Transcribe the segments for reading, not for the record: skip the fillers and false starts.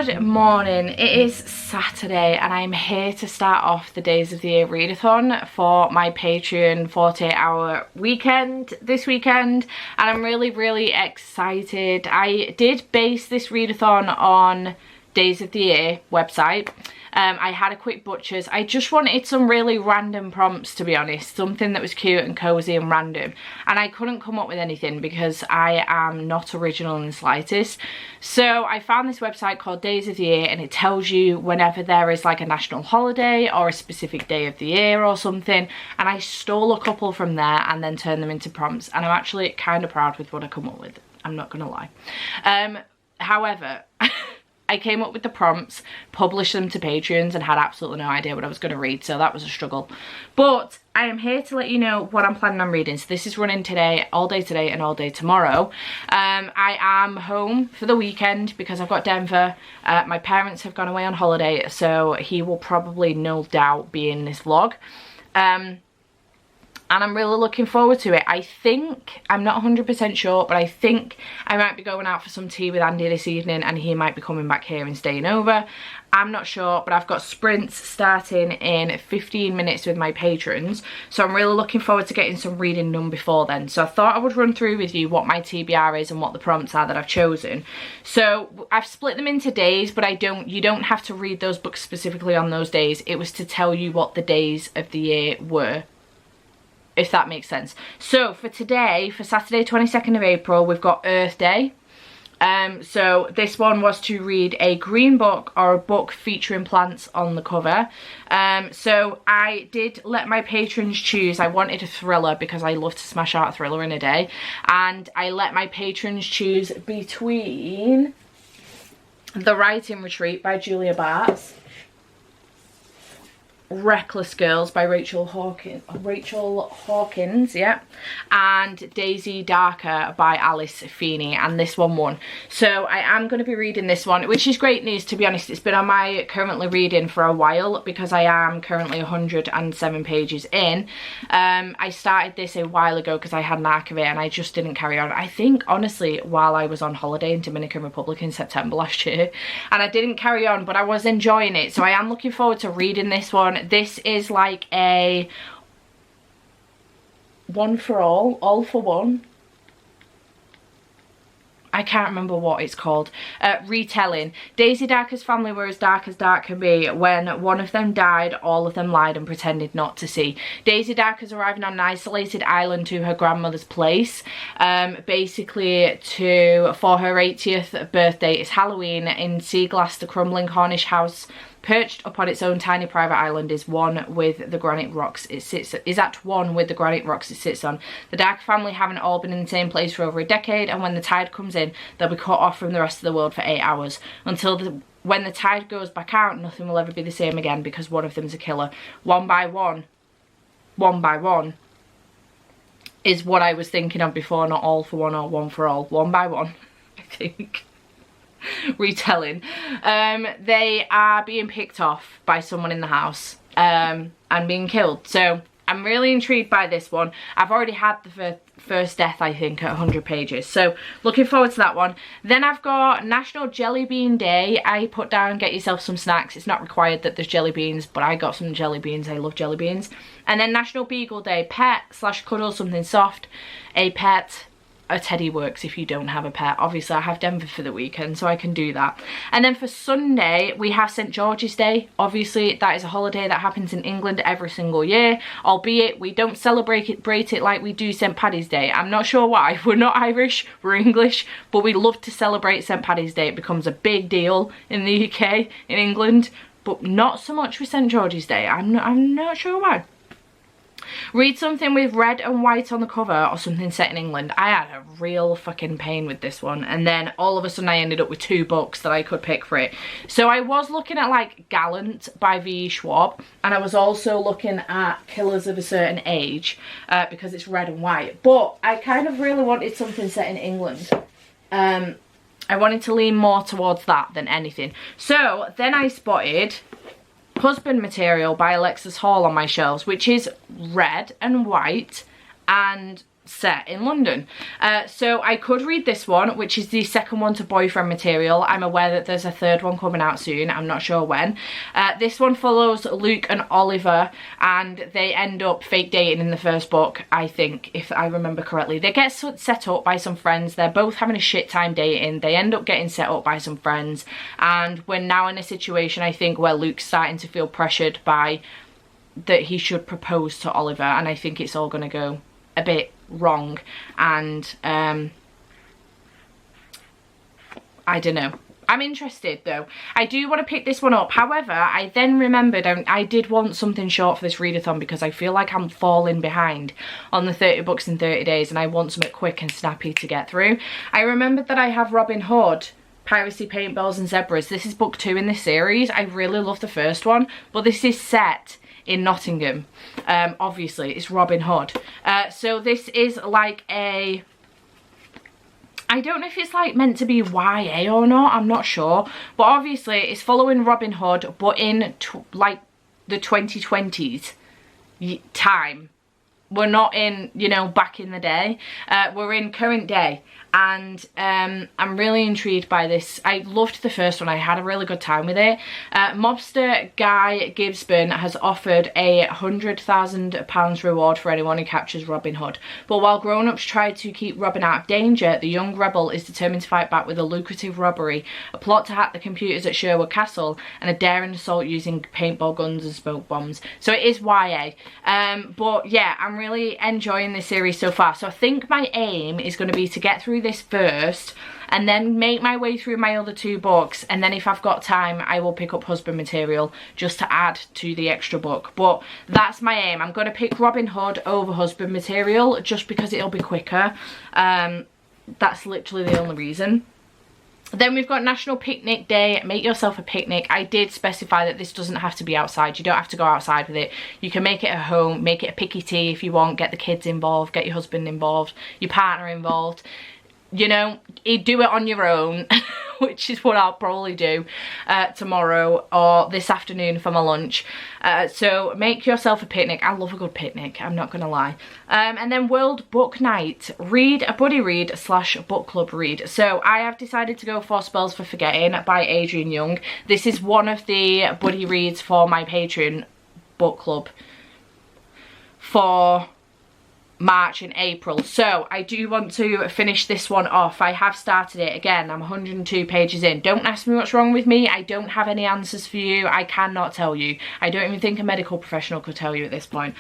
Good morning. It is Saturday and I'm here to start off the Days of the Year readathon for my Patreon 48-hour weekend this weekend, and I'm really excited. I did base this readathon on Days of the Year website. I had a quick butcher's. I just wanted some really random prompts, to be honest, something that was cute and cozy and random, and I couldn't come up with anything because I am not original in the slightest. So I found this website called Days of the Year, and it tells you whenever there is like a national holiday or a specific day of the year or something, and I stole a couple from there and then turned them into prompts, and I'm actually kind of proud with what I come up with, I'm not gonna lie. However, I came up with the prompts, published them to Patreons, and had absolutely no idea what I was going to read, so that was a struggle. But I am here to let you know what I'm planning on reading. So this is running today, all day today and all day tomorrow. I am home for the weekend because I've got Denver. My parents have gone away on holiday, so he will probably no doubt be in this vlog. And I'm really looking forward to it. I think, I'm not 100% sure, but I think I might be going out for some tea with Andy this evening, and he might be coming back here and staying over. I'm not sure, but I've got sprints starting in 15 minutes with my patrons, so I'm really looking forward to getting some reading done before then. So I thought I would run through with you what my TBR is and what the prompts are that I've chosen. So I've split them into days, but you don't have to read those books specifically on those days. It was to tell you what the days of the year were, if that makes sense. So for today, for Saturday 22nd of April, we've got Earth Day. So this one was to read a green book or a book featuring plants on the cover. So I did let my patrons choose. I wanted a thriller because I love to smash out a thriller in a day, and I let my patrons choose between The Writing Retreat by Julia Bartz, Reckless Girls by Rachel Hawkins, yeah, and Daisy Darker by Alice Feeney, and this one won. So I am going to be reading this one, which is great news, to be honest. It's been on my currently reading for a while because I am currently 107 pages in. I started this a while ago because I had an arc of it and I just didn't carry on. I think honestly while I was on holiday in Dominican Republic in September last year, and I didn't carry on, but I was enjoying it, so I am looking forward to reading this one. This is like a one for all for one. I can't remember what it's called. Retelling. Daisy Darker's family were as dark can be. When one of them died, all of them lied and pretended not to see. Daisy Darker's arriving on an isolated island to her grandmother's place. Basically for her 80th birthday. It's Halloween. In Seaglass, the crumbling Cornish house perched upon its own tiny private island is one with the granite rocks it sits on. The Dark family haven't all been in the same place for over a decade, and when the tide comes in, they'll be cut off from the rest of the world for 8 hours. When the tide goes back out, nothing will ever be the same again because one of them's a killer. One by one is what I was thinking of before, not all for one or one for all. One by one, I think. Retelling. They are being picked off by someone in the house and being killed. So I'm really intrigued by this one. I've already had the first death, I think, at 100 pages. So looking forward to that one. Then I've got National Jelly Bean Day. I put down get yourself some snacks. It's not required that there's jelly beans, but I got some jelly beans. I love jelly beans. And then National Beagle Day. Pet / cuddle something soft. A pet. A teddy works if you don't have a pet. Obviously I have Denver for the weekend, so I can do that. And then for Sunday we have St. George's Day. Obviously that is a holiday that happens in England every single year, albeit we don't celebrate it like we do St. Paddy's Day. I'm not sure why. We're not Irish, we're English, but we love to celebrate St. Paddy's Day. It becomes a big deal in the UK, in England, but not so much with St. George's Day. I'm not sure why. Read something with red and white on the cover or something set in England. I had a real fucking pain with this one, and then all of a sudden I ended up with 2 books that I could pick for it. So I was looking at like Gallant by V. Schwab, and I was also looking at Killers of a Certain Age because it's red and white, but I kind of really wanted something set in England. I wanted to lean more towards that than anything. So then I spotted Husband Material by Alexis Hall on my shelves, which is red and white and set in London. So I could read this one, which is the second one to boyfriend material. I'm aware that there's a third one coming out soon. I'm not sure when. This one follows Luke and Oliver, and they end up fake dating in the first book, I think, if I remember correctly. They get set up by some friends. They're both having a shit time dating. They end up getting set up by some friends, and we're now in a situation, I think, where Luke's starting to feel pressured by that he should propose to Oliver, and I think it's all going to go a bit wrong, and I don't know. I'm interested though. I do want to pick this one up. However, I then remembered I did want something short for this readathon because I feel like I'm falling behind on the 30 books in 30 days and I want something quick and snappy to get through. I remembered that I have Robin Hood, Piracy, Paintballs and Zebras. This is book 2 in this series. I really love the first one, but this is set in Nottingham. Obviously, it's Robin Hood. So this is like a... I don't know if it's like meant to be YA or not, I'm not sure. But obviously it's following Robin Hood, but in like the 2020s time. We're not in, you know, back in the day. We're in current day. And I'm really intrigued by this. I loved the first one. I had a really good time with it. Mobster Guy Gibbsburn has offered a £100,000 reward for anyone who captures Robin Hood. But while grown-ups try to keep Robin out of danger, the young rebel is determined to fight back with a lucrative robbery, a plot to hack the computers at Sherwood Castle, and a daring assault using paintball guns and smoke bombs. So it is YA. But yeah, I'm really enjoying this series so far. So I think my aim is going to be to get through this first and then make my way through my other 2 books, and then if I've got time I will pick up husband material just to add to the extra book. But that's my aim. I'm going to pick Robin Hood over husband material just because it'll be quicker. That's literally the only reason. Then we've got National Picnic Day. Make yourself a picnic. I did specify that this doesn't have to be outside. You don't have to go outside with it. You can make it at home, make it a picky tea if you want, get the kids involved, get your husband involved, your partner involved. You know, you do it on your own, which is what I'll probably do tomorrow or this afternoon for my lunch. So make yourself a picnic. I love a good picnic, I'm not gonna lie. And then World Book Night. Read a buddy read / book club read. So I have decided to go for Spells for Forgetting by Adrian Young. This is one of the buddy reads for my Patron book club for March and April. So I do want to finish this one off. I have started it again. I'm 102 pages in. Don't ask me what's wrong with me. I don't have any answers for you. I cannot tell you. I don't even think a medical professional could tell you at this point.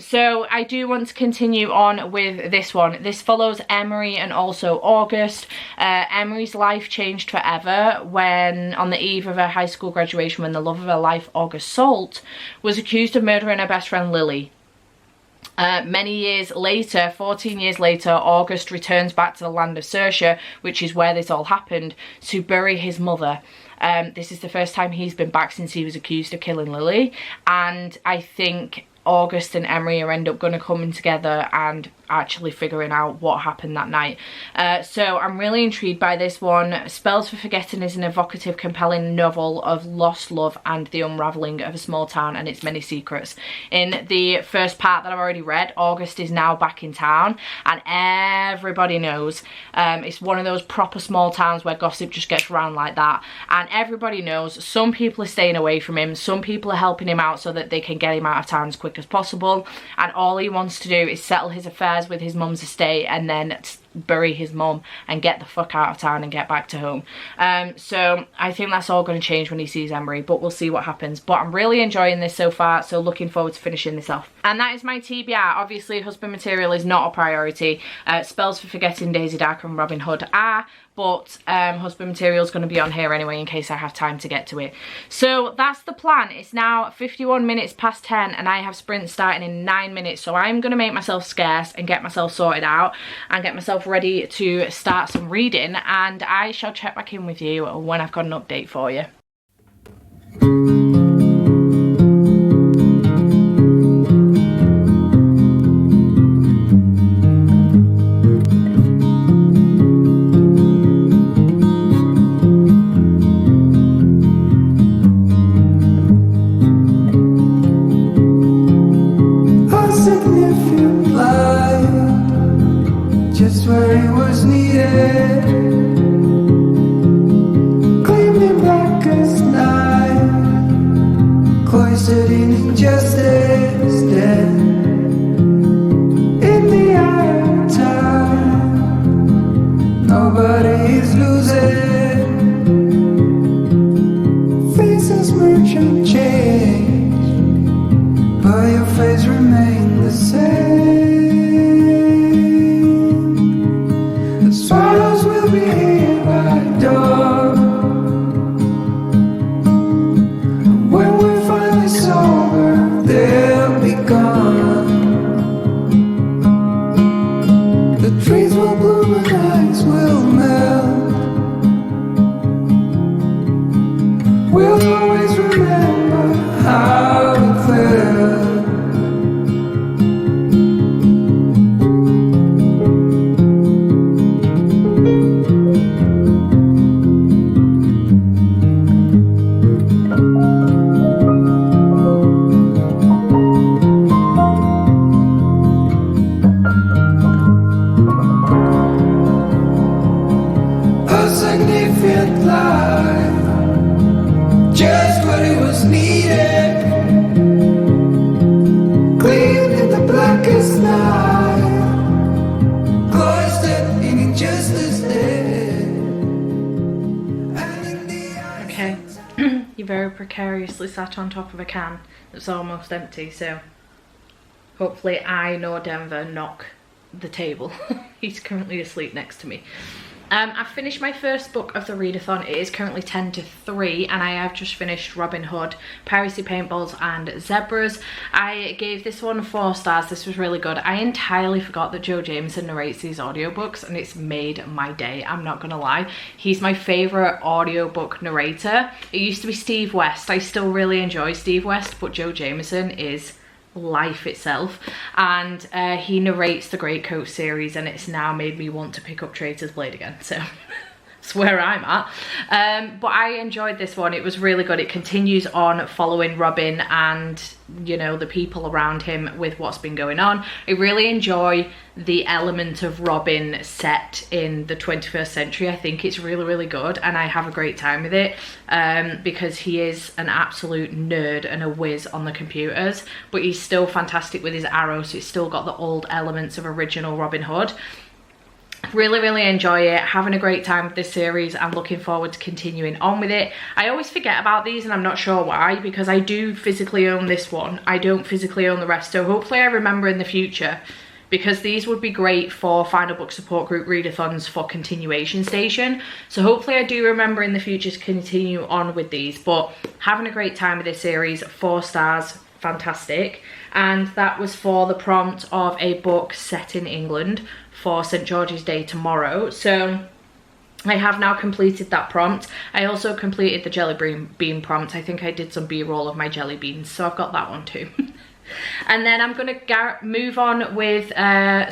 So I do want to continue on with this one. This follows Emery and also August. Emery's life changed forever when, on the eve of her high school graduation, when the love of her life, August Salt, was accused of murdering her best friend Lily. Many years later, 14 years later, August returns back to the land of Saoirse, which is where this all happened, to bury his mother. This is the first time he's been back since he was accused of killing Lily, and I think August and Emery are end up going to come in together and actually figuring out what happened that night. So I'm really intrigued by this one. Spells for Forgetting is an evocative, compelling novel of lost love and the unravelling of a small town and its many secrets. In the first part that I've already read, August is now back in town and everybody knows. It's one of those proper small towns where gossip just gets around like that, and everybody knows. Some people are staying away from him, some people are helping him out so that they can get him out of town as quick as possible, and all he wants to do is settle his affairs with his mum's estate and then bury his mum and get the fuck out of town and get back to home. So I think that's all going to change when he sees Emery, but we'll see what happens. But I'm really enjoying this so far, so looking forward to finishing this off. And that is my TBR. Obviously husband material is not a priority. Spells for Forgetting, Daisy Dark and Robin Hood are, but husband material is going to be on here anyway in case I have time to get to it. So that's the plan. It's now 51 minutes past 10 and I have sprint starting in 9 minutes, so I'm going to make myself scarce and get myself sorted out and get myself ready to start some reading, and I shall check back in with you when I've got an update for you. A significant light just where it was needed. Gleamed in black as night, cloistered in injustice, dead in the eye of time. Nobody is losing. Faces merchant change, but your face remains the same. The swallows will be here by dawn. And when we're finally sober, they'll be gone. The trees will bloom and ice will melt. We'll always remember how it felt. A significant life, just what it was needed. Gleamed in the blackest night, cloistered in injustice dead. And in the eyes. Okay, you're very precariously sat on top of a can that's almost empty, so hopefully I nor Denver knock the table. He's currently asleep next to me. I've finished my first book of the readathon. It is currently 10 to 3 and I have just finished Robin Hood, Piracy Paintballs and Zebras. I gave this one 4 stars. This was really good. I entirely forgot that Joe Jameson narrates these audiobooks and it's made my day, I'm not gonna lie. He's my favourite audiobook narrator. It used to be Steve West. I still really enjoy Steve West, but Joe Jameson is life itself, and he narrates the Greatcoat series and it's now made me want to pick up Traitor's Blade again, so that's where I'm at. But I enjoyed this one. It was really good. It continues on following Robin and, you know, the people around him with what's been going on. I really enjoy the element of Robin set in the 21st century. I think it's really, really good and I have a great time with it because he is an absolute nerd and a whiz on the computers, but he's still fantastic with his arrows, so it's still got the old elements of original Robin Hood. Really, really enjoy it. Having a great time with this series. I'm looking forward to continuing on with it. I always forget about these and I'm not sure why, because I do physically own this one. I don't physically own the rest, so hopefully I remember in the future, because these would be great for Final Book Support Group readathons for Continuation Station. So hopefully I do remember in the future to continue on with these. But having a great time with this series, 4 stars, fantastic. And that was for the prompt of a book set in England for St. George's Day tomorrow. So I have now completed that prompt. I also completed the jelly bean prompt. I think I did some b-roll of my jelly beans, so I've got that one too. And then I'm going to move on with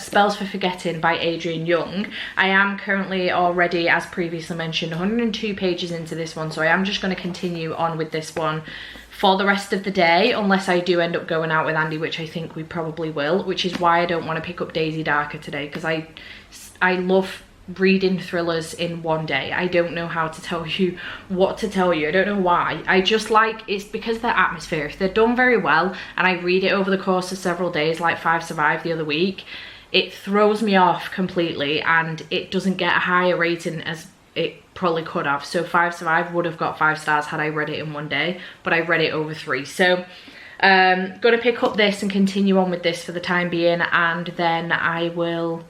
Spells for Forgetting by Adrian Young. I am currently already, as previously mentioned, 102 pages into this one, so I am just going to continue on with this one for the rest of the day, unless I do end up going out with Andy, which I think we probably will, which is why I don't want to pick up Daisy Darker today, because I love reading thrillers in one day. I don't know how to tell you what to tell you. I don't know why. I just like, it's because they're atmospheric. They're done very well and I read it over the course of several days, like 5 Survive the other week. It throws me off completely and it doesn't get a higher rating as it probably could have. So 5 Survive would have got 5 stars had I read it in one day, but I read it over 3. So gonna pick up this and continue on with this for the time being, and then I will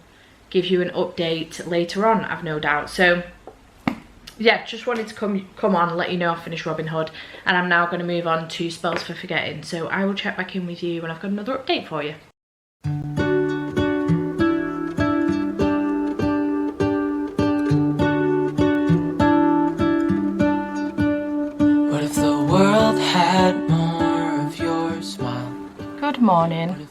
give you an update later on, I've no doubt. So yeah, just wanted to come on and let you know I've finished Robin Hood, and I'm now going to move on to Spells for Forgetting. So I will check back in with you when I've got another update for you. What if the world had more of your smile? Good morning.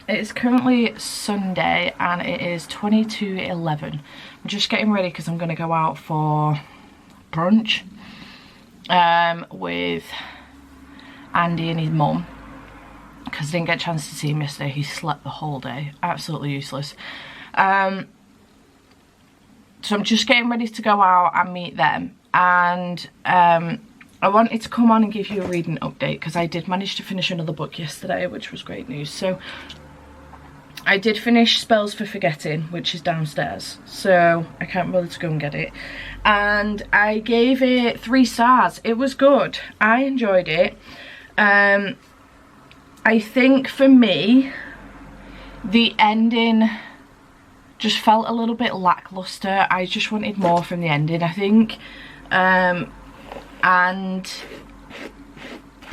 It is currently Sunday and it is 22:11. I'm just getting ready because I'm going to go out for brunch with Andy and his mum, because I didn't get a chance to see him yesterday. He slept the whole day, absolutely useless. So I'm just getting ready to go out and meet them, and I wanted to come on and give you a reading update because I did manage to finish another book yesterday, which was great news. So I did finish Spells for Forgetting, which is downstairs, so I can't bother to go and get it, and I gave it 3 stars. It was good. I enjoyed it. I think for me the ending just felt a little bit lackluster. I just wanted more from the ending, I think. And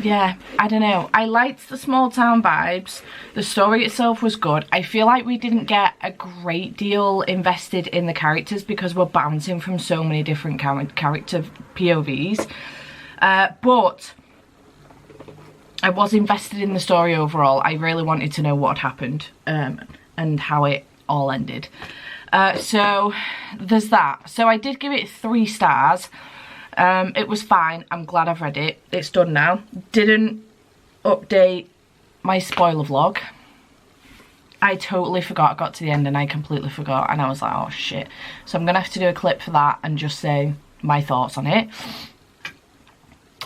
yeah, I don't know. I liked the small town vibes. The story itself was good. I feel like we didn't get a great deal invested in the characters because we're bouncing from so many different character POVs. But I was invested in the story overall. I really wanted to know what had happened and how it all ended. So there's that. So I did give it 3 stars. It was fine. I'm glad I've read it. It's done now. Didn't update my spoiler vlog. I totally forgot. I got to the end and I completely forgot, and I was like, oh shit. So I'm gonna have to do a clip for that and just say my thoughts on it.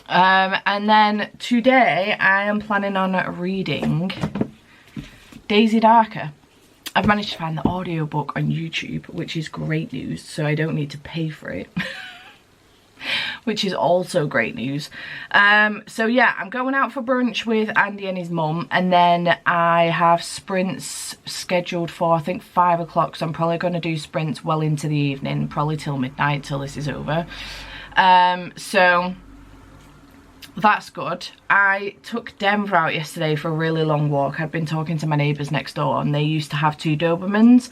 And then today I am planning on reading Daisy Darker. I've managed to find the audiobook on YouTube, which is great news, so I don't need to pay for it. Which is also great news. So yeah, I'm going out for brunch with Andy and his mum, and then I have sprints scheduled for I think 5 o'clock, so I'm probably going to do sprints well into the evening, probably till midnight, till this is over. So that's good. I took Denver out yesterday for a really long walk. I'd been talking to my neighbours next door, and they used to have 2 Dobermans,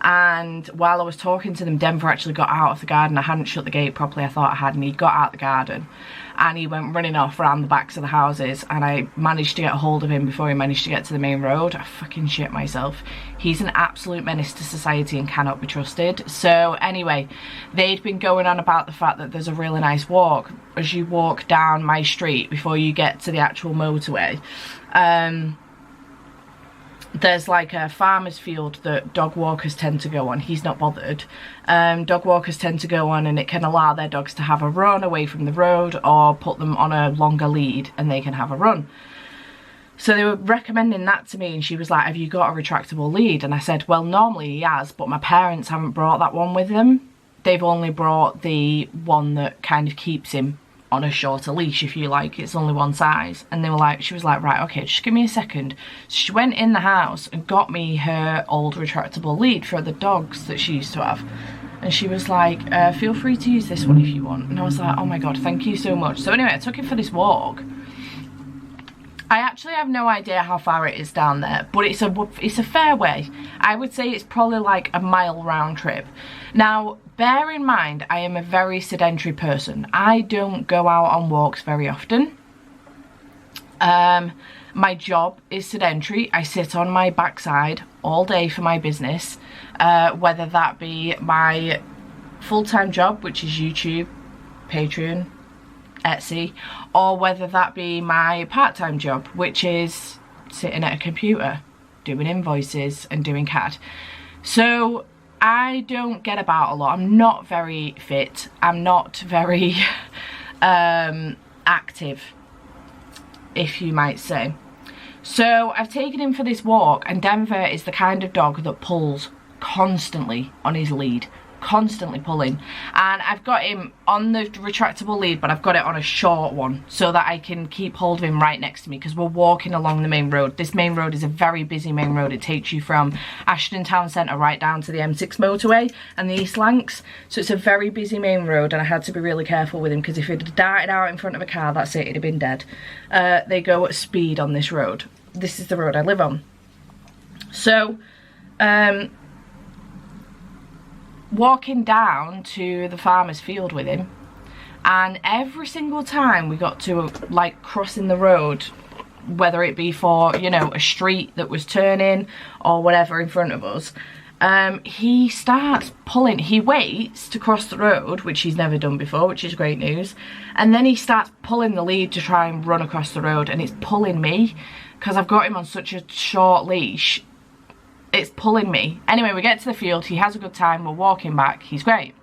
and while I was talking to them, Denver actually got out of the garden. I hadn't shut the gate properly, I thought I had, and he got out the garden and he went running off around the backs of the houses, and I managed to get a hold of him before he managed to get to the main road. I fucking shit myself. He's an absolute menace to society and cannot be trusted. So anyway, they'd been going on about the fact that there's a really nice walk as you walk down my street before you get to the actual motorway. There's like a farmer's field that dog walkers tend to go on. He's not bothered. Dog walkers tend to go on, and it can allow their dogs to have a run away from the road or put them on a longer lead and they can have a run. So they were recommending that to me, and she was like, have you got a retractable lead? And I said, well, normally he has, but my parents haven't brought that one with them. They've only brought the one that kind of keeps him on a shorter leash, if you like. It's only one size. And they were like, she was like, right, okay, just give me a second. So she went in the house and got me her old retractable lead for the dogs that she used to have, and she was like, feel free to use this one if you want. And I was like, oh my god, thank you so much. So anyway, I took him for this walk. I actually have no idea how far it is down there, but it's a fair way. I would say it's probably like a mile round trip. Now, bear in mind, I am a very sedentary person. I don't go out on walks very often. My job is sedentary. I sit on my backside all day for my business, whether that be my full-time job, which is YouTube, Patron, Etsy, or whether that be my part-time job, which is sitting at a computer doing invoices and doing CAD. So I don't get about a lot. I'm not very fit. I'm not very active, if you might say. So I've taken him for this walk, and Denver is the kind of dog that pulls constantly on his lead. Constantly pulling, and I've got him on the retractable lead, but I've got it on a short one so that I can keep hold of him right next to me, because we're walking along the main road. This main road is a very busy main road. It takes you from Ashton Town Centre right down to the M6 motorway and the East Lancs, so it's a very busy main road, and I had to be really careful with him, because if he'd have darted out in front of a car, that's it, he'd have been dead. They go at speed on this road. This is the road I live on. So walking down to the farmer's field with him, and every single time we got to like crossing the road, whether it be for, you know, a street that was turning or whatever in front of us, he starts pulling. He waits to cross the road, which he's never done before, which is great news, and then he starts pulling the lead to try and run across the road, and it's pulling me because I've got him on such a short leash. It's pulling me. Anyway, we get to the field, he has a good time, we're walking back, he's great.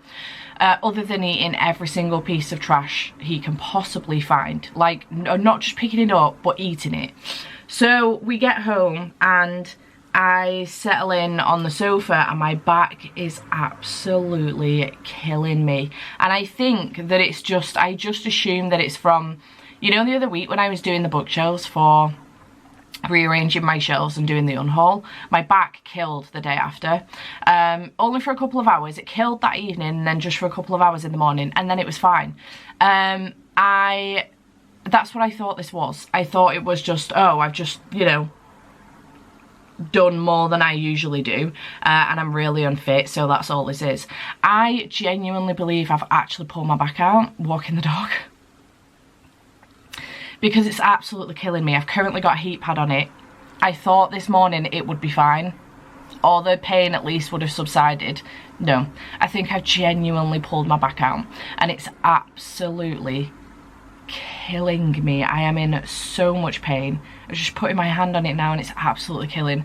Other than eating every single piece of trash he can possibly find. Like, not just picking it up, but eating it. So we get home and I settle in on the sofa and my back is absolutely killing me. And I think that it's just, I just assume that it's from, you know, the other week when I was doing the bookshelves for rearranging my shelves and doing the unhaul, my back killed the day after. Only for a couple of hours. It killed that evening and then just for a couple of hours in the morning, and then it was fine. That's what I thought this was. I thought it was just, oh, I've just, you know, done more than I usually do, and I'm really unfit, so that's all this is. I genuinely believe I've actually pulled my back out walking the dog, because it's absolutely killing me. I've currently got a heat pad on it. I thought this morning it would be fine, or the pain at least would have subsided. No, I think I've genuinely pulled my back out, and it's absolutely killing me. I am in so much pain. I'm just putting my hand on it now and it's absolutely killing.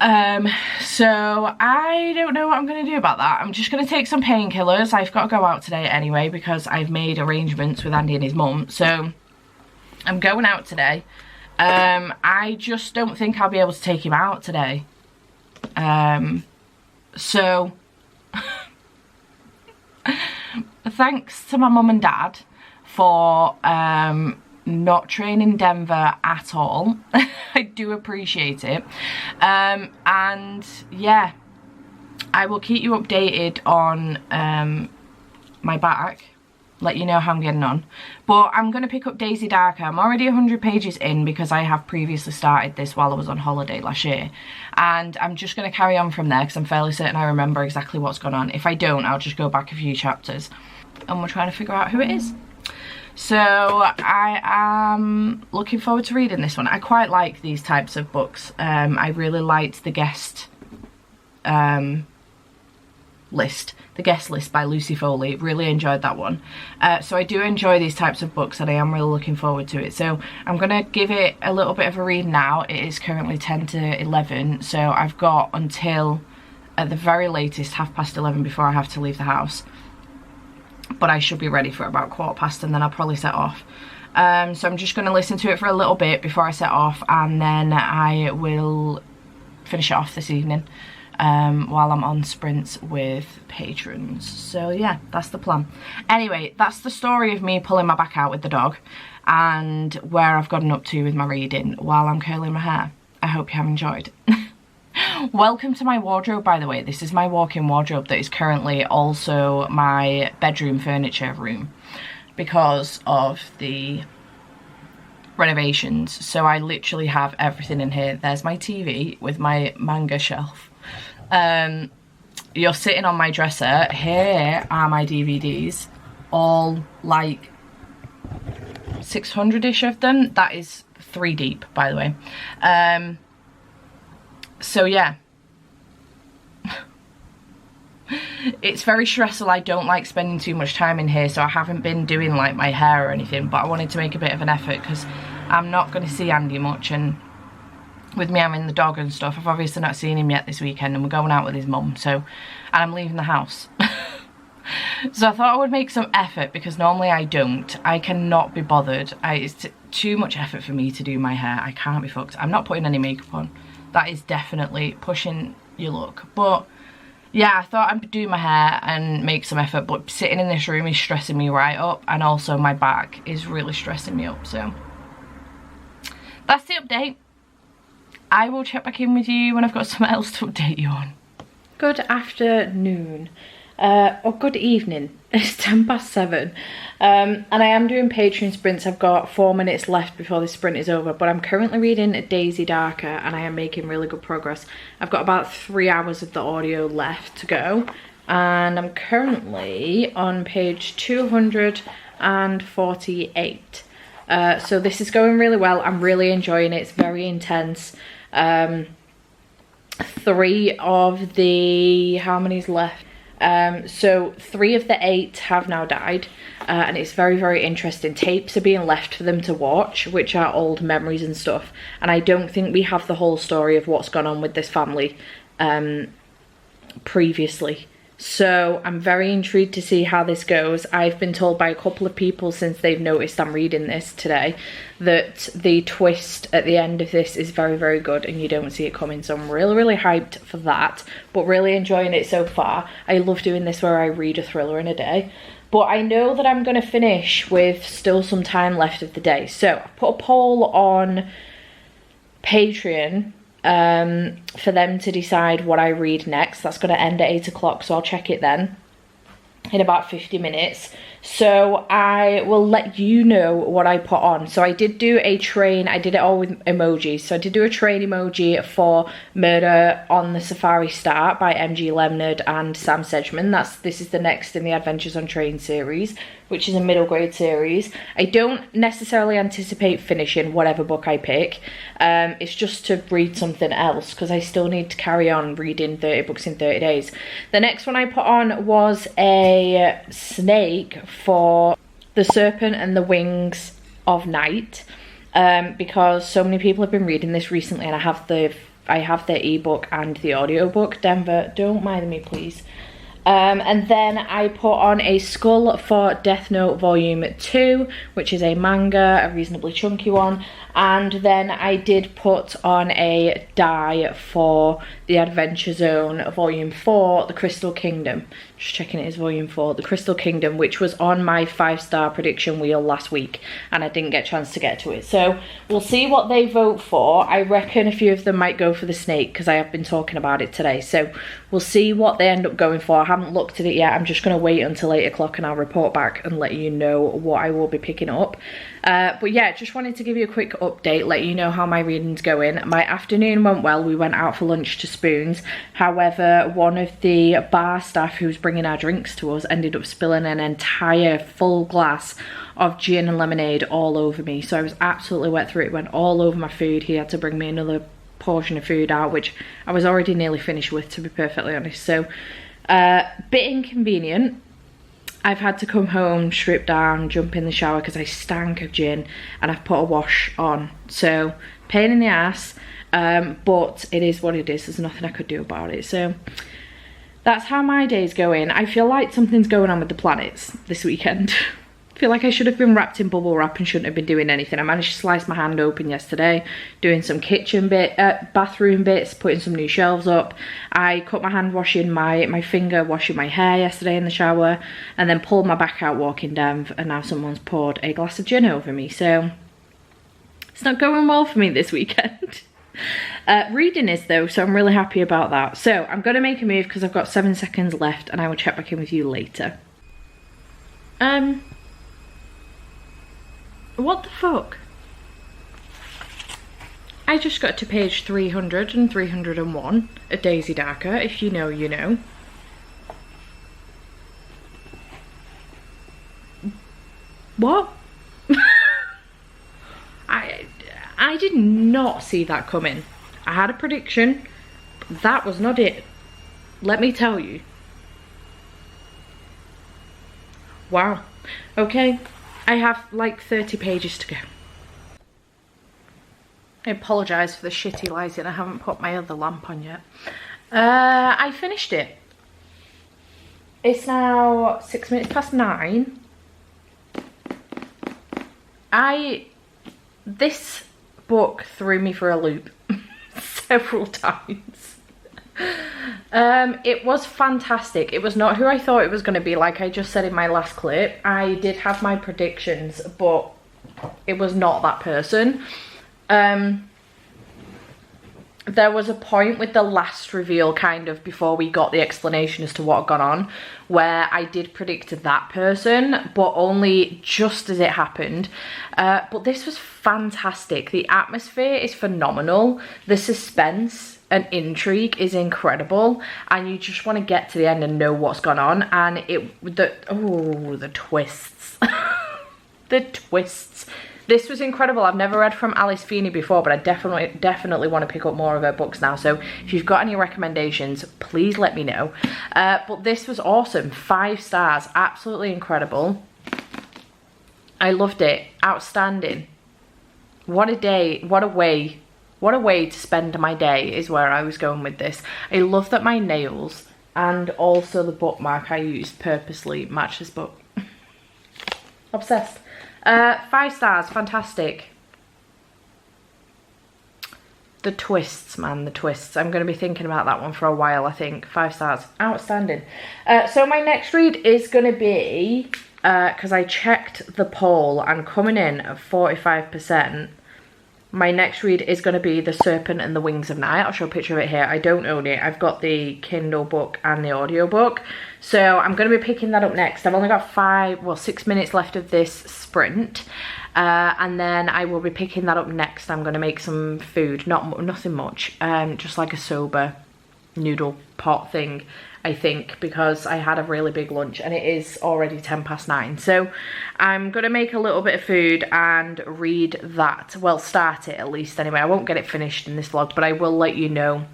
So I don't know what I'm going to do about that. I'm just going to take some painkillers. I've got to go out today anyway because I've made arrangements with Andy and his mum. So I'm going out today. I just don't think I'll be able to take him out today. So thanks to my mum and dad for not training Denver at all. I do appreciate it. And yeah, I will keep you updated on my back, let you know how I'm getting on. But I'm going to pick up Daisy Darker. I'm already 100 pages in because I have previously started this while I was on holiday last year. And I'm just going to carry on from there because I'm fairly certain I remember exactly what's gone on. If I don't, I'll just go back a few chapters and we're trying to figure out who it is. So I am looking forward to reading this one. I quite like these types of books. I really liked the guest list by Lucy Foley. Really enjoyed that one. So I do enjoy these types of books and I am really looking forward to it. So I'm going to give it a little bit of a read now. It is currently 10 to 11, so I've got until at the very latest 11:30 before I have to leave the house. But I should be ready for about 15:15 and then I'll probably set off. So I'm just going to listen to it for a little bit before I set off, and then I will finish it off this evening while I'm on sprints with patrons. So yeah, that's the plan. Anyway, that's the story of me pulling my back out with the dog and where I've gotten up to with my reading while I'm curling my hair. I hope you have enjoyed. Welcome to my wardrobe, by the way. This is my walk-in wardrobe that is currently also my bedroom furniture room because of the renovations. So I literally have everything in here. There's my TV with my manga shelf. You're sitting on my dresser. Here are my DVDs, all like 600-ish of them. That is 3 deep, by the way. So yeah, it's very stressful. I don't like spending too much time in here, so I haven't been doing like my hair or anything, but I wanted to make a bit of an effort because I'm not going to see Andy much, and with me having the dog and stuff, I've obviously not seen him yet this weekend, and we're going out with his mum, so, and I'm leaving the house. So I thought I would make some effort because normally I don't. I cannot be bothered. It's too much effort for me to do my hair. I can't be fucked. I'm not putting any makeup on. That is definitely pushing your look. But yeah, I thought I'd do my hair and make some effort, but sitting in this room is stressing me right up, and also my back is really stressing me up. So that's the update. I will check back in with you when I've got something else to update you on. Good afternoon. Or good evening. It's 7:10. And I am doing Patron sprints. I've got 4 minutes left before this sprint is over, but I'm currently reading Daisy Darker and I am making really good progress. I've got about 3 hours of the audio left to go, and I'm currently on page 248. So this is going really well. I'm really enjoying it. It's very intense. 3 of the, how many's left? So 3 of the 8 have now died, and it's very, very interesting. Tapes are being left for them to watch, which are old memories and stuff, and I don't think we have the whole story of what's gone on with this family previously. So I'm very intrigued to see how this goes. I've been told by a couple of people since they've noticed I'm reading this today that the twist at the end of this is very, very good and you don't see it coming. So I'm really, really hyped for that, but really enjoying it so far. I love doing this where I read a thriller in a day. But I know that I'm going to finish with still some time left of the day. So I put a poll on Patreon for them to decide what I read next. That's going to end at 8 o'clock, so I'll check it then in about 50 minutes. So I will let you know what I put on. So I did do a train, I did it all with emojis. So I did do a train emoji for Murder on the Safari Start by M.G. Leonard and Sam Sedgman. This is the next in the Adventures on Train series, which is a middle grade series. I don't necessarily anticipate finishing whatever book I pick. It's just to read something else because I still need to carry on reading 30 books in 30 days. The next one I put on was a snake for The Serpent and the Wings of Night, because so many people have been reading this recently, and I have the ebook and the audiobook. Denver, don't mind me please. And then I put on a skull for Death Note Volume 2, which is a manga, a reasonably chunky one. And then I did put on a die for the Adventure Zone Volume 4, The Crystal Kingdom. Just checking it is Volume 4, The Crystal Kingdom, which was on my 5-star prediction wheel last week, and I didn't get a chance to get to it. So we'll see what they vote for. I reckon a few of them might go for the snake, because I have been talking about it today. So we'll see what they end up going for. I haven't looked at it yet. I'm just going to wait until 8 o'clock and I'll report back and let you know what I will be picking up. But yeah, just wanted to give you a quick update, let you know how my reading's going. My afternoon went well. We went out for lunch to Spoons. However, one of the bar staff who was bringing our drinks to us ended up spilling an entire full glass of gin and lemonade all over me. So I was absolutely wet through it. It went all over my food. He had to bring me another portion of food out, which I was already nearly finished with, to be perfectly honest. So bit inconvenient. I've had to come home, strip down, jump in the shower because I stank of gin, and I've put a wash on. So pain in the ass, but it is what it is. There's nothing I could do about it. So that's how my day's going. I feel like something's going on with the planets this weekend. I feel like I should have been wrapped in bubble wrap and shouldn't have been doing anything. I managed to slice my hand open yesterday, doing some bathroom bits, putting some new shelves up. I cut my hand washing my finger, washing my hair yesterday in the shower, and then pulled my back out walking down, and now someone's poured a glass of gin over me. So it's not going well for me this weekend. Reading is though, so I'm really happy about that. So I'm going to make a move because I've got 7 seconds left, and I will check back in with you later. What the fuck? I just got to page 300 and 301 of Daisy Darker. If you know, you know. What? I did not see that coming. I had a prediction, but that was not it. Let me tell you. Wow. Okay. I have like 30 pages to go. I apologise for the shitty lighting. I haven't put my other lamp on yet. I finished it. It's now 6 minutes past 9. This book threw me for a loop several times. It was fantastic. It was not who I thought it was going to be, like I just said in my last clip. I did have my predictions, but it was not that person. There was a point with the last reveal, kind of before we got the explanation as to what had gone on, where I did predict that person, but only just as it happened. But this was fantastic. The atmosphere is phenomenal. The suspense and intrigue is incredible, and you just want to get to the end and know what's gone on. And the twists. The twists. This was incredible. I've never read from Alice Feeney before, but I definitely want to pick up more of her books now. So if you've got any recommendations, please let me know. But this was awesome. 5 stars. Absolutely incredible. I loved it. Outstanding. What a day. What a way to spend my day is where I was going with this. I love that my nails and also the bookmark I used purposely match this book. Obsessed. 5 stars, fantastic. The twists, man, the twists. I'm going to be thinking about that one for a while, I think. 5 stars, outstanding. So my next read is going to be, because I checked the poll and coming in at 45%, my next read is going to be The Serpent and the Wings of Night. I'll show a picture of it here. I don't own it. I've got the Kindle book and the audiobook. So I'm going to be picking that up next. I've only got 6 minutes left of this sprint. And then I will be picking that up next. I'm going to make some food. Nothing much. Just like a soba noodle pot thing, I think, because I had a really big lunch and it is already 9:10. So I'm going to make a little bit of food and read that. Well, start it at least anyway. I won't get it finished in this vlog, but I will let you know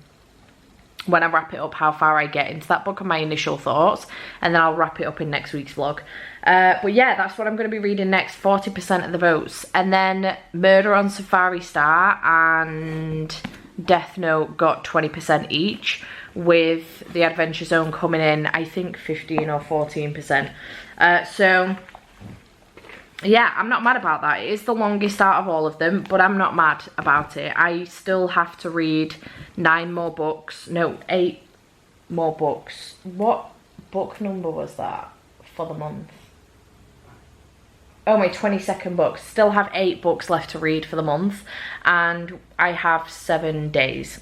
when I wrap it up how far I get into that book and my initial thoughts, and then I'll wrap it up in next week's vlog. But yeah, that's what I'm going to be reading next. 40% of the votes. And then Murder on Safari Star and Death Note got 20% each, with The Adventure Zone coming in, I think 15 or 14%. So yeah, I'm not mad about that. It is the longest out of all of them, but I'm not mad about it. I still have to read 9 more books. No, 8 more books. What book number was that for the month? Oh, my 22nd book. Still have 8 books left to read for the month, and I have 7 days.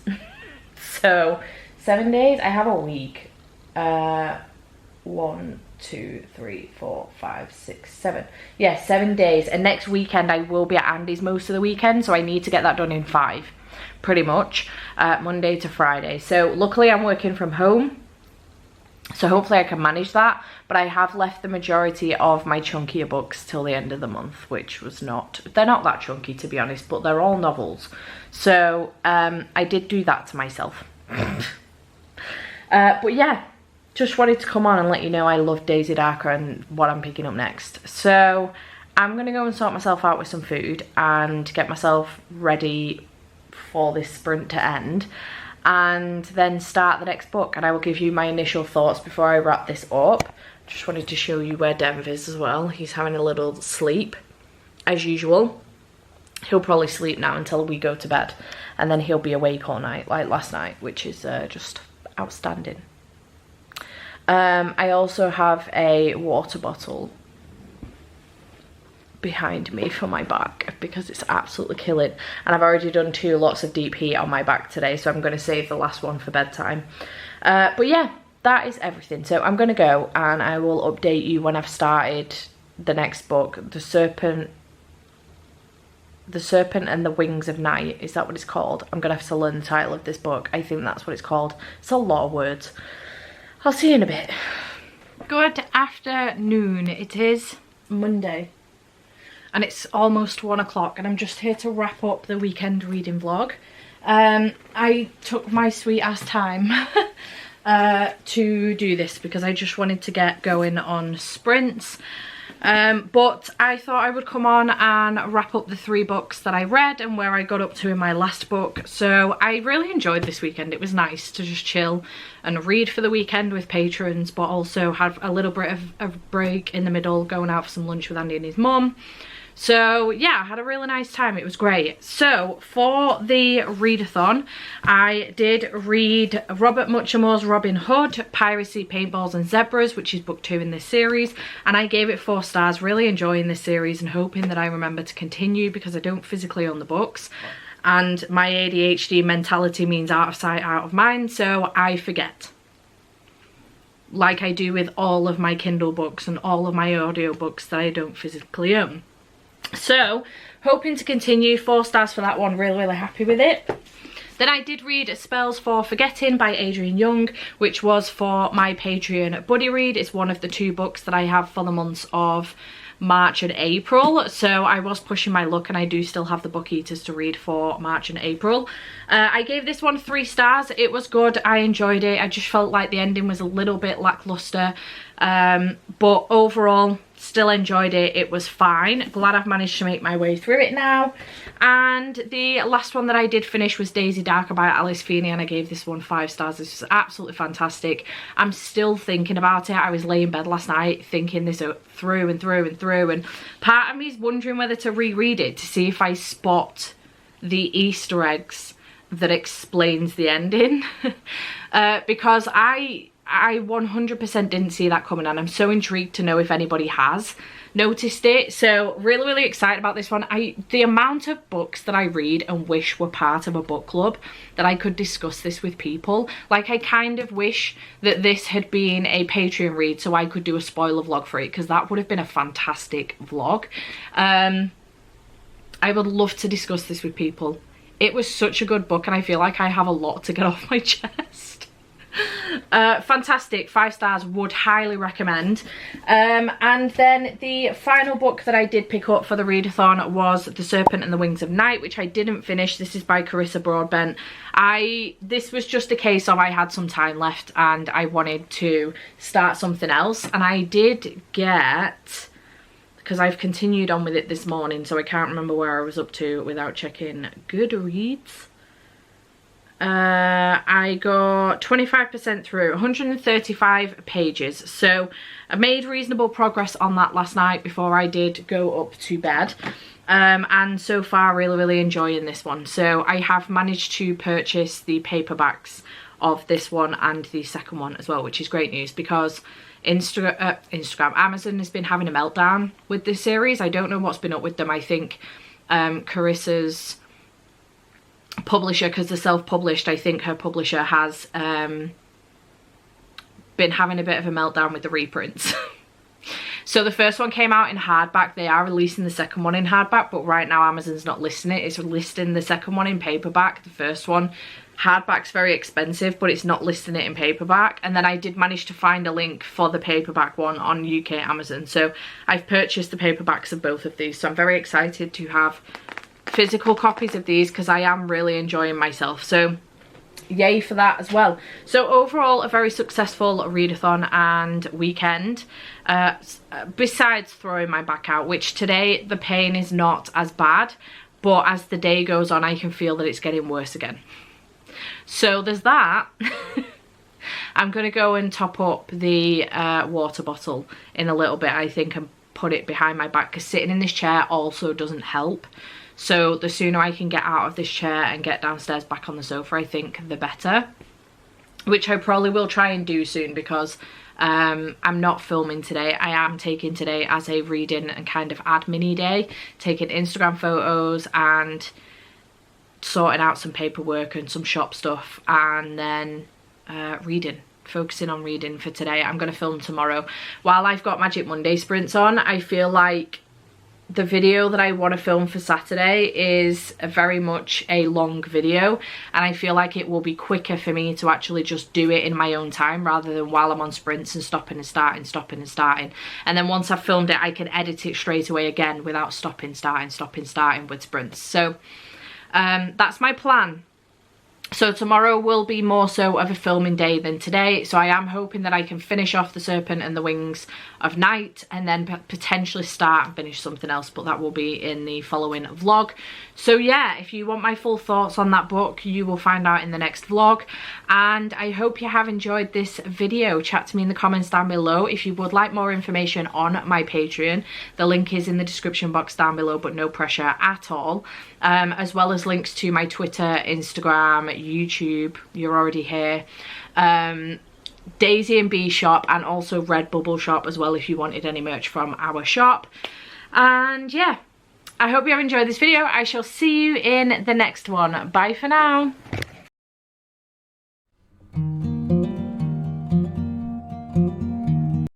So 7 days? I have a week. 1, 2, 3, 4, 5, 6, 7. Yeah, 7 days. And next weekend I will be at Andy's most of the weekend, so I need to get that done in 5, pretty much, Monday to Friday. So luckily I'm working from home, so hopefully I can manage that. But I have left the majority of my chunkier books till the end of the month, which was they're not that chunky to be honest, but they're all novels. So I did do that to myself. But yeah, just wanted to come on and let you know I love Daisy Darker and what I'm picking up next. So I'm going to go and sort myself out with some food and get myself ready for this sprint to end, and then start the next book, and I will give you my initial thoughts before I wrap this up. Just wanted to show you where Dev is as well. He's having a little sleep as usual. He'll probably sleep now until we go to bed, and then he'll be awake all night like last night, which is just outstanding. I also have a water bottle behind me for my back because it's absolutely killing, and I've already done 2 lots of deep heat on my back today, so I'm going to save the last one for bedtime. But yeah, that is everything. So I'm going to go and I will update you when I've started the next book, The Serpent and the Wings of Night. Is that what it's called? I'm gonna have to learn the title of this book. I think that's what it's called. It's a lot of words. I'll see you in a bit. Good afternoon. It is Monday and it's almost 1 o'clock, and I'm just here to wrap up the weekend reading vlog. I took my sweet ass time to do this because I just wanted to get going on sprints. But I thought I would come on and wrap up the 3 books that I read and where I got up to in my last book. So I really enjoyed this weekend. It was nice to just chill and read for the weekend with patrons, but also have a little bit of a break in the middle, going out for some lunch with Andy and his mum. So yeah, I had a really nice time. It was great. So for the readathon, I did read Robert Muchamore's Robin Hood, Piracy, Paintballs and Zebras, which is book 2 in this series, and I gave it 4 stars. Really enjoying this series and hoping that I remember to continue because I don't physically own the books, and my ADHD mentality means out of sight, out of mind, so I forget. Like I do with all of my Kindle books and all of my audio books that I don't physically own. So hoping to continue. 4 stars for that one. Really happy with it. Then I did read Spells for Forgetting by Adrienne Young, which was for my Patreon buddy read. It's one of the 2 books that I have for the months of March and April, so I was pushing my luck, and I do still have the Book Eaters to read for March and April. I gave this one 3 stars. It was good. I enjoyed it. I just felt like the ending was a little bit lackluster, but overall still enjoyed it. It was fine. Glad I've managed to make my way through it now. And the last one that I did finish was Daisy Darker by Alice Feeney, and I gave this one 5 stars. This was absolutely fantastic. I'm still thinking about it. I was laying in bed last night thinking this through and through and through, and part of me is wondering whether to reread it to see if I spot the Easter eggs that explains the ending. Because I 100% didn't see that coming, and I'm so intrigued to know if anybody has noticed it. So really excited about this one. The amount of books that I read and wish were part of a book club, that I could discuss this with people. Like, I kind of wish that this had been a Patreon read so I could do a spoiler vlog for it, because that would have been a fantastic vlog. I would love to discuss this with people. It was such a good book, and I feel like I have a lot to get off my chest. Fantastic, 5 stars, would highly recommend. And then the final book that I did pick up for the readathon was The Serpent and the Wings of Night, which I didn't finish. This is by Carissa Broadbent. This was just a case of I had some time left and I wanted to start something else, and I did get, because I've continued on with it this morning, so I can't remember where I was up to without checking Goodreads. I got 25% through, 135 pages, so I made reasonable progress on that last night before I did go up to bed. And so far really enjoying this one. So I have managed to purchase the paperbacks of this one and the second one as well, which is great news, because Amazon has been having a meltdown with this series. I don't know what's been up with them. I think Carissa's publisher, because they're self-published, I think her publisher has been having a bit of a meltdown with the reprints. So the first one came out in hardback. They are releasing the second one in hardback, but right now Amazon's not listing it. It's listing the second one in paperback. The first one, hardback's very expensive, but it's not listing it in paperback. And then I did manage to find a link for the paperback one on UK Amazon, so I've purchased the paperbacks of both of these. So I'm very excited to have physical copies of these, because I am really enjoying myself, so yay for that as well. So overall, a very successful readathon and weekend, besides throwing my back out, which today the pain is not as bad, but as the day goes on I can feel that it's getting worse again. So there's that. I'm gonna go and top up the water bottle in a little bit, I think, and put it behind my back, because sitting in this chair also doesn't help. So the sooner I can get out of this chair and get downstairs back on the sofa, I think the better. Which I probably will try and do soon, because I'm not filming today. I am taking today as a reading and kind of admin-y day, taking Instagram photos and sorting out some paperwork and some shop stuff, and then focusing on reading for today. I'm going to film tomorrow. While I've got Magic Monday sprints on, I feel like the video that I want to film for Saturday is very much a long video, and I feel like it will be quicker for me to actually just do it in my own time, rather than while I'm on sprints and stopping and starting. And then once I've filmed it, I can edit it straight away again without stopping, starting with sprints. So that's my plan. So tomorrow will be more so of a filming day than today, so I am hoping that I can finish off The Serpent and the Wings of Night, and then potentially start and finish something else, but that will be in the following vlog. So yeah, if you want my full thoughts on that book, you will find out in the next vlog, and I hope you have enjoyed this video. Chat to me in the comments down below if you would like more information on my Patreon. The link is in the description box down below, but no pressure at all. As well as links to my Twitter, Instagram, YouTube, you're already here, Daisy and Bee shop, and also Redbubble shop as well if you wanted any merch from our shop. And yeah, I hope you have enjoyed this video. I shall see you in the next one. Bye for now.